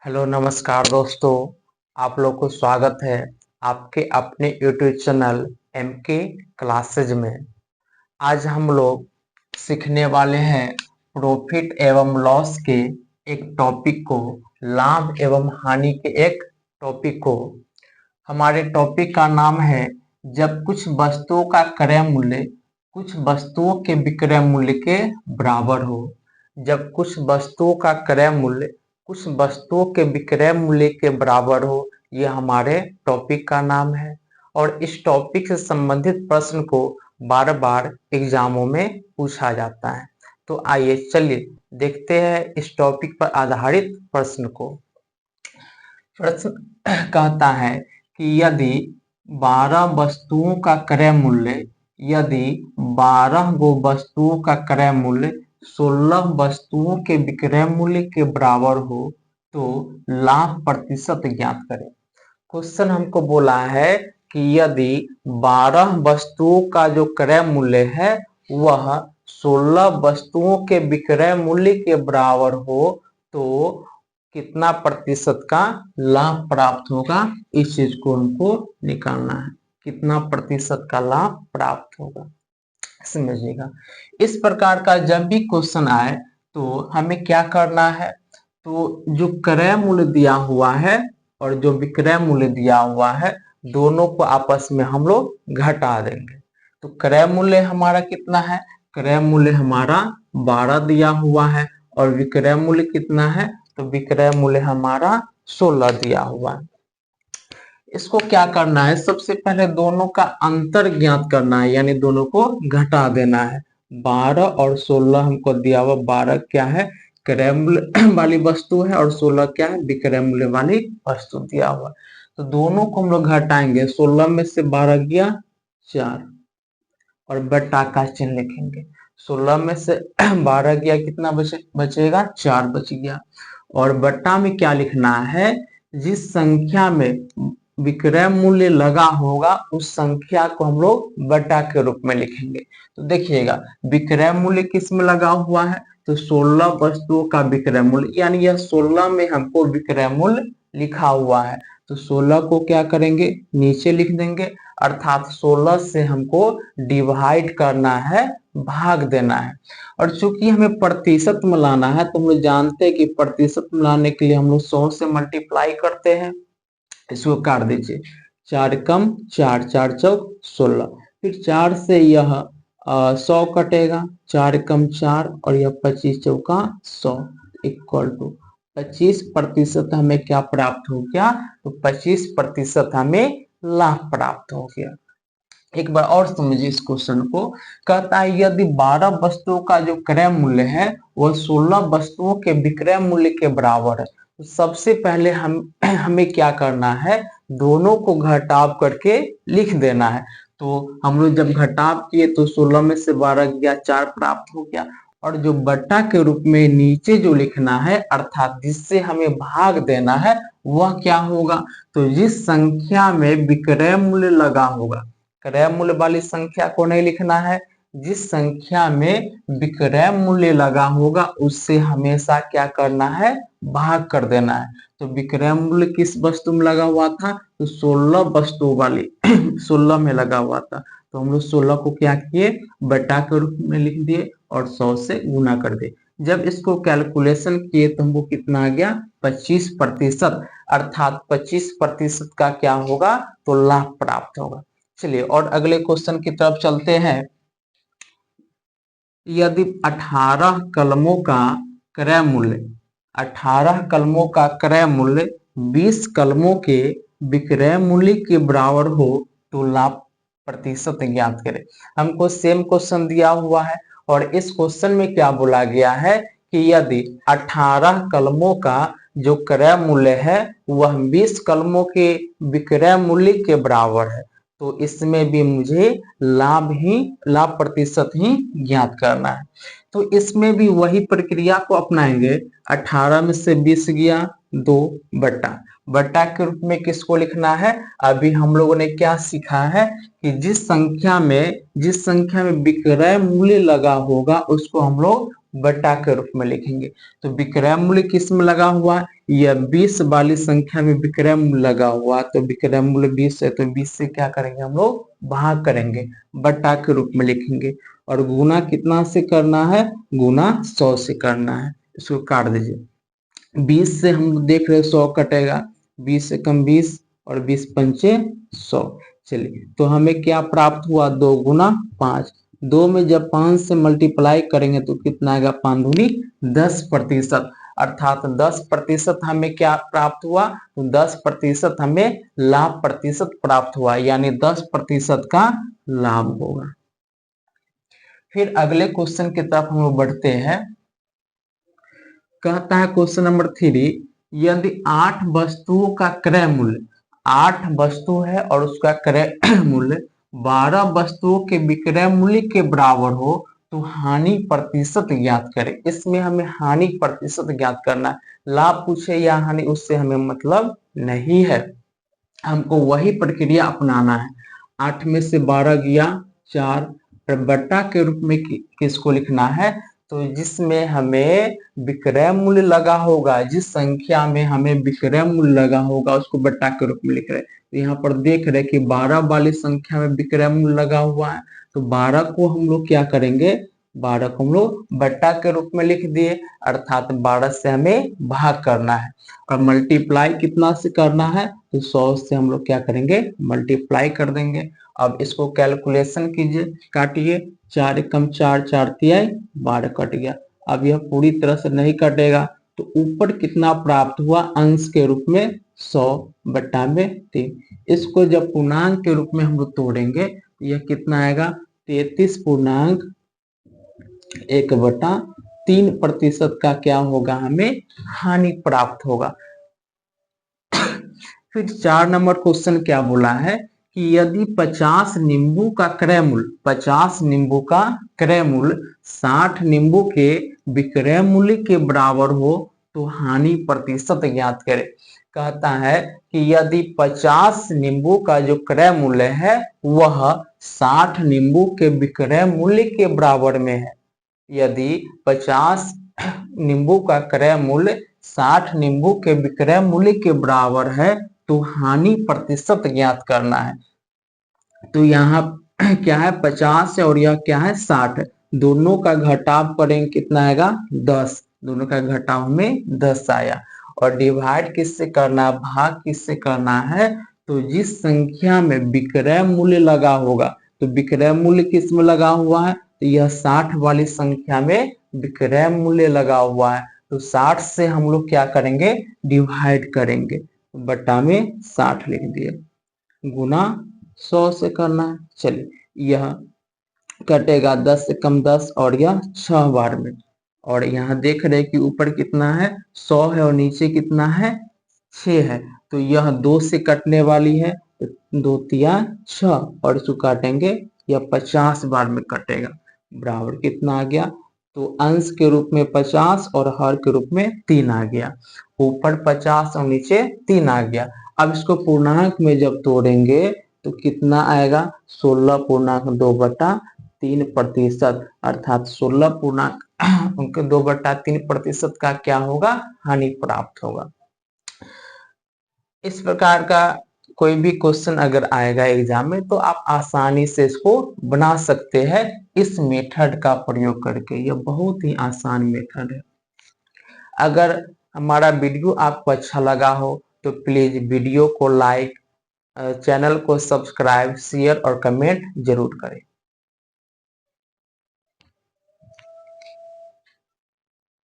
Hello नमस्कार दोस्तों। आप लोग को स्वागत है आपके अपने यूट्यूब चैनल एमके क्लासेज में। आज हम लोग सीखने वाले हैं प्रॉफिट एवं लॉस के एक टॉपिक को, लाभ एवं हानि के एक टॉपिक को। हमारे टॉपिक का नाम है जब कुछ वस्तुओं का क्रय मूल्य कुछ वस्तुओं के विक्रय मूल्य के बराबर हो। जब कुछ वस्तुओं का क्रय मूल्य कुछ वस्तुओं के विक्रय मूल्य के बराबर हो, यह हमारे टॉपिक का नाम है। और इस टॉपिक से संबंधित प्रश्न को बार बार एग्जामों में पूछा जाता है। तो आइए चलिए देखते हैं इस टॉपिक पर आधारित प्रश्न को। प्रश्न कहता है कि यदि 12 वस्तुओं का क्रय मूल्य यदि 12 गो वस्तुओं का क्रय मूल्य 16 वस्तुओं के विक्रय मूल्य के बराबर हो तो लाभ प्रतिशत ज्ञात करें। क्वेश्चन हमको बोला है कि यदि 12 वस्तुओं का जो क्रय मूल्य है वह 16 वस्तुओं के विक्रय मूल्य के बराबर हो तो कितना प्रतिशत का लाभ प्राप्त होगा, इस चीज को हमको निकालना है। कितना प्रतिशत का लाभ प्राप्त होगा, समझिएगा। इस प्रकार का जब भी क्वेश्चन आए तो हमें क्या करना है, तो जो क्रय मूल्य दिया हुआ है और जो विक्रय मूल्य दिया हुआ है दोनों को आपस में हम लोग घटा देंगे। तो क्रय मूल्य हमारा कितना है, क्रय मूल्य हमारा 12 दिया हुआ है और विक्रय मूल्य कितना है, तो विक्रय मूल्य हमारा 16 दिया हुआ है। इसको क्या करना है, सबसे पहले दोनों का अंतर ज्ञात करना है, यानी दोनों को घटा देना है। 12 और 16 हमको दिया हुआ, 12 क्या है क्रय मूल्य वाली वस्तु है और 16 क्या है विक्रय मूल्य वाली वस्तु दिया हुआ। तो दोनों को हम लोग घटाएंगे। 16 में से 12 गया 4 और बटा का चिन्ह लिखेंगे। 16 में से 12 गया कितना बचेगा 4 बच गया। और बटा में क्या लिखना है, जिस संख्या में विक्रय मूल्य लगा होगा उस संख्या को हम लोग बटा के रूप में लिखेंगे। तो देखिएगा विक्रय मूल्य किस में लगा हुआ है, तो 16 वस्तुओं का विक्रय मूल्य, यानी यह 16 में हमको विक्रय मूल्य लिखा हुआ है। तो 16 को क्या करेंगे नीचे लिख देंगे, अर्थात 16 से हमको डिवाइड करना है, भाग देना है। और चूंकि हमें प्रतिशत में लाना है तो हम लोग जानते हैं कि प्रतिशत में लाने के लिए हम लोग 100 से मल्टीप्लाई करते हैं। इसको काट दीजिए, 4 कम 4, 4 चौक 16, फिर 4 से यह 100 कटेगा, 4 कम 4 और यह 25 चौका 100 इक्वल टू 25% हमें क्या प्राप्त हो गया, तो 25% हमें लाभ प्राप्त हो गया। एक बार और समझिए इस क्वेश्चन को। कहता है यदि 12 वस्तुओं का जो क्रय मूल्य है वह 16 वस्तुओं के विक्रय मूल्य के बराबर है, तो सबसे पहले हमें क्या करना है, दोनों को घटाव करके लिख देना है। तो हम लोग जब घटाव किए तो 16 में से 12 गया 4 प्राप्त हो गया। और जो बटा के रूप में नीचे जो लिखना है, अर्थात जिससे हमें भाग देना है, वह क्या होगा, तो जिस संख्या में विक्रय मूल्य लगा होगा, क्रय मूल्य वाली संख्या को नहीं लिखना है, जिस संख्या में विक्रय मूल्य लगा होगा उससे हमेशा क्या करना है, भाग कर देना है। तो विक्रय मूल्य किस वस्तु में लगा हुआ था, तो 16 वस्तु वाली 16 में लगा हुआ था। तो हम लोग 16 को क्या किए, बटा के रूप में लिख दिए और 100 से गुना कर दिए। जब इसको कैलकुलेशन किए तो हमको कितना आ गया, 25%, अर्थात 25% का क्या होगा, तो लाभ प्राप्त होगा। चलिए और अगले क्वेश्चन की तरफ चलते हैं। यदि 18 कलमों का क्रय मूल्य 18 कलमों का क्रय मूल्य 20 कलमों के विक्रय मूल्य के बराबर हो तो लाभ प्रतिशत ज्ञात करें। हमको सेम क्वेश्चन दिया हुआ है और इस क्वेश्चन में क्या बोला गया है कि यदि 18 कलमों का जो क्रय मूल्य है वह 20 कलमों के विक्रय मूल्य के बराबर है, तो इसमें भी मुझे लाभ प्रतिशत ही ज्ञात करना है। तो इसमें भी वही प्रक्रिया को अपनाएंगे। 18 में से 20 गया 2 बट्टा बट्टा के रूप में किसको लिखना है? अभी हम लोगों ने क्या सीखा है कि जिस संख्या में विक्रय मूल्य लगा होगा उसको हम लोग बट्टा के रूप में लिखेंगे। तो विक्रय मूल्य किस में लगा हुआ है? यह 20 वाली संख्या में विक्रय मूल्य लगा हुआ, तो विक्रय मूल्य 20 है, तो 20 से क्या करेंगे हम लोग? भाग करेंगे, बट्टा के रूप में लिखेंगे। और गुना कितना से करना है? गुना 100 से करना है। इसको काट दीजिए। 20 से हम देख रहे 100 कटेगा, 20 से कम 20 और 20 पंचे 100। चलिए, तो हमें क्या प्राप्त हुआ? 2 गुना 5। 2 में जब 5 से मल्टीप्लाई करेंगे तो कितना आएगा? 5 दूनी 10%, अर्थात 10% हमें क्या प्राप्त हुआ? तो 10% हमें लाभ प्रतिशत प्राप्त हुआ, यानी 10% का लाभ होगा। फिर अगले क्वेश्चन की तरफ हम लोग बढ़ते हैं। कहता है क्वेश्चन नंबर 3, यदि 8 वस्तुओं का क्रय मूल्य, 8 वस्तु है और उसका क्रय मूल्य 12 वस्तुओं के विक्रय मूल्य के बराबर हो तो हानि प्रतिशत ज्ञात करें। इसमें हमें हानि प्रतिशत ज्ञात करना है। लाभ पूछे या हानि, उससे हमें मतलब नहीं है, हमको वही प्रक्रिया अपनाना है। 8 में से 12 गया 4, बट्टा के रूप में किसको लिखना है? तो जिसमें हमें विक्रय मूल्य लगा होगा, जिस संख्या में हमें विक्रय मूल्य लगा होगा उसको बट्टा के रूप में लिख रहे हैं। तो यहाँ पर देख रहे कि 12 वाली संख्या में विक्रय मूल्य लगा हुआ है, तो 12 को हम लोग क्या करेंगे? 12 को हम लोग बट्टा के रूप में लिख दिए, अर्थात 12 से हमें भाग करना है। और मल्टीप्लाई कितना से करना है? तो 100 से हम लोग क्या करेंगे? मल्टीप्लाई कर देंगे। अब इसको कैलकुलेशन कीजिए, काटिए। 4 एकम 4, 4 तिहाई 12 कट गया। अब यह पूरी तरह से नहीं कटेगा, तो ऊपर कितना प्राप्त हुआ? अंश के रूप में 100 बट्टा में 3। इसको जब पूर्णांक के रूप में हम लोग तोड़ेंगे तो यह कितना आएगा? 33.1/3% का क्या होगा? हमें हानि प्राप्त होगा। फिर 4 नंबर क्वेश्चन क्या बोला है कि यदि 50 नींबू का क्रय मूल्य, 50 नींबू का क्रय मूल्य 60 नींबू के विक्रय मूल्य के बराबर हो तो हानि प्रतिशत ज्ञात करें। कहता है कि यदि 50 नींबू का जो क्रय मूल्य है वह 60 नींबू के विक्रय मूल्य के बराबर में है। यदि 50 नींबू का क्रय मूल्य 60 नींबू के विक्रय मूल्य के बराबर है तो हानि प्रतिशत ज्ञात करना है। तो यहाँ क्या है? 50 है और यह क्या है? 60। दोनों का घटाव करेंगे, कितना आएगा? 10। दोनों का घटाव में 10 आया। और डिवाइड किससे करना? भाग किससे करना है? तो जिस संख्या में विक्रय मूल्य लगा होगा, तो विक्रय मूल्य किस में लगा हुआ है? तो यह 60 वाली संख्या में विक्रय मूल्य लगा हुआ है, तो 60 से हम लोग क्या करेंगे? डिवाइड करेंगे, बट्टा में 60 लिख दिए, गुना 100 से करना है। चलिए, यह कटेगा 10 से कम 10 और यह 6 बार में। और यहाँ देख रहे कि ऊपर कितना है? 100 है और नीचे कितना है? 6 है, तो यह 2 से कटने वाली है, तो 2 तिया 6 और इसको काटेंगे, यह 50 बार में कटेगा। बराबर कितना आ गया? तो अंश के रूप में 50 और हर के रूप में 3 आ गया। ऊपर 50 और नीचे 3 आ गया। अब इसको पूर्णांक में जब तोड़ेंगे तो कितना आएगा? 16.2/3%, अर्थात 16.2/3% का क्या होगा? हानि प्राप्त होगा। इस प्रकार का कोई भी क्वेश्चन अगर आएगा एग्जाम में तो आप आसानी से इसको बना सकते हैं इस मेथड का प्रयोग करके। यह बहुत ही आसान मेथड है। अगर हमारा वीडियो आपको अच्छा लगा हो तो प्लीज वीडियो को लाइक, चैनल को सब्सक्राइब, शेयर और कमेंट जरूर करें।